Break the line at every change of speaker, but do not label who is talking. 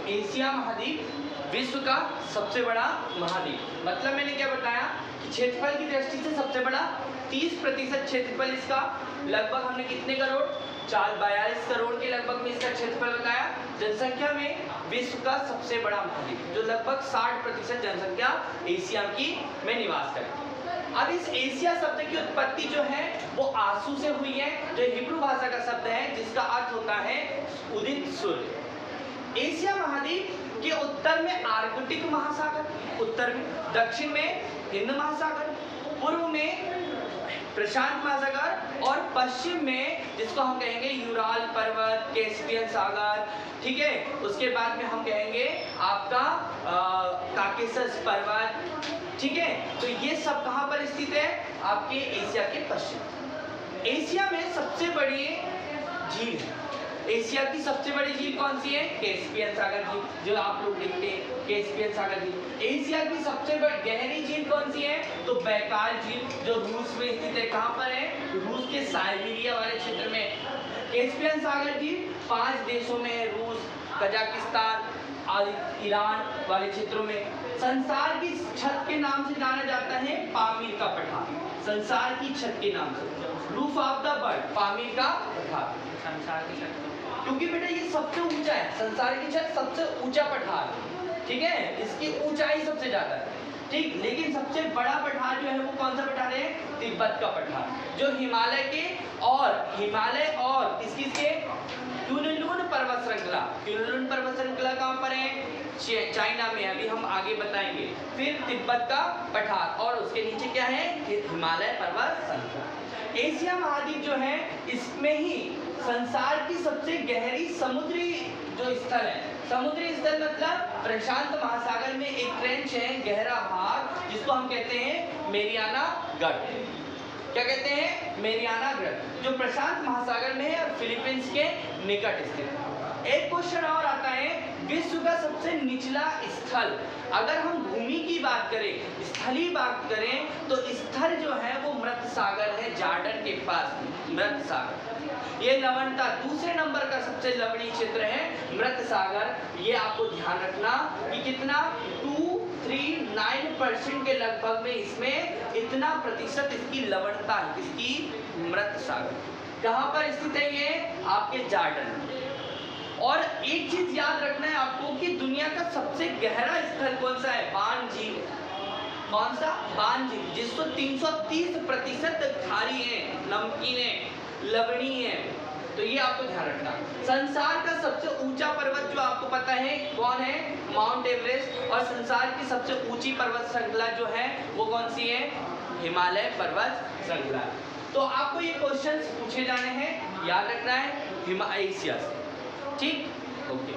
Asia महाद्वीप विश्व का सबसे बड़ा महाद्वीप। मतलब मैंने क्या बताया कि क्षेत्रफल की दृष्टि से सबसे बड़ा, 30% क्षेत्रफल इसका, लगभग हमने कितने करोड़, 42 करोड़ के लगभग में इसका क्षेत्रफल बताया। जनसंख्या में विश्व का सबसे बड़ा महाद्वीप, जो लगभग 60% जनसंख्या एशिया की में निवास करती है। अब इस एशिया शब्द की उत्पत्ति जो है वो आंसू से हुई है, जो हिब्रू भाषा का शब्द है जिसका अर्थ होता है उदित सूर्य। एशिया महाद्वीप के उत्तर में आर्कटिक महासागर, उत्तर में, दक्षिण में हिंद महासागर, पूर्व में प्रशांत महासागर और पश्चिम में जिसको हम कहेंगे यूराल पर्वत, कैस्पियन सागर, ठीक है। उसके बाद में हम कहेंगे आपका काकेशस पर्वत, ठीक है। तो ये सब कहाँ पर स्थित है, आपके एशिया के पश्चिम। एशिया में सबसे बड़ी झील है, एशिया की सबसे बड़ी झील कौन सी है, कैस्पियन सागर झील, जो आप लोग देखते हैं कैस्पियन सागर झील। एशिया की सबसे बड़ी गहरी झील कौन सी है, तो बैकाल झील, जो रूस में स्थित है। कहाँ पर है, रूस के साइबेरिया वाले क्षेत्र में। कैस्पियन सागर झील 5 देशों में है, रूस, कजाकिस्तान, ईरान वाले क्षेत्रों में। संसार की छत के नाम से जाना जाता है पामीर का पठार, संसार की छत के नाम से, roof of the world, Pamir का पठार, संसार की छत, क्योंकि बेटा ये सबसे ऊंचा है, संसार की छत सबसे ऊंचा पठार, ठीक है, इसकी ऊंचाई सबसे ज्यादा है, ठीक। लेकिन सबसे बड़ा पठार जो है वो कौन सा पठार है, तिब्बत का पठार, जो हिमालय और किसके क्यूनलुन पर्वत श्रृंखला, क्यूनलुन पर्वत श्रृंखला कहाँ पर है, चाइना में, अभी हम आगे बताएंगे। फिर तिब्बत का पठार और उसके नीचे क्या है, हिमालय पर्वत श्रृंखला। एशिया महाद्वीप जो है इसमें ही संसार की सबसे गहरी समुद्री जो स्थल है, समुद्री स्थल मतलब प्रशांत महासागर में एक ट्रेंच है, गहरा भाग, जिसको हम कहते हैं मेरियाना गढ़। क्या कहते हैं, मेरियाना गढ़, जो प्रशांत महासागर में है और फिलीपींस के निकट स्थित है। एक क्वेश्चन और आता है, विश्व का सबसे निचला स्थल, अगर हम भूमि की बात करें, स्थलीय बात करें, तो स्थल जो है वो मृत सागर है, जॉर्डन के पास मृत सागर। ये लवणता दूसरे नंबर का सबसे लवणीय क्षेत्र है मृत सागर। ये आपको ध्यान रखना कि कितना 239% के लगभग में इसमें इतना प्रतिशत इसकी लवणता है, इसकी मृत सागर। कहाँ पर स्थित है ये, आपके जॉर्डन में। और एक चीज याद रखना है आपको कि दुनिया का सबसे गहरा स्थल कौन सा है, बान झील। कौन सा, बान झील, जिसको 330% खारी है, नमकीन है, लवणीय है। तो ये आपको ध्यान रखना। संसार का सबसे ऊंचा पर्वत जो आपको पता है कौन है, माउंट एवरेस्ट। और संसार की सबसे ऊंची पर्वत श्रृंखला जो है वो कौन सी है, हिमालय पर्वत श्रृंखला। तो आपको ये क्वेश्चंस पूछे जाने हैं, याद रखना है एशिया से, ठीक, ओके।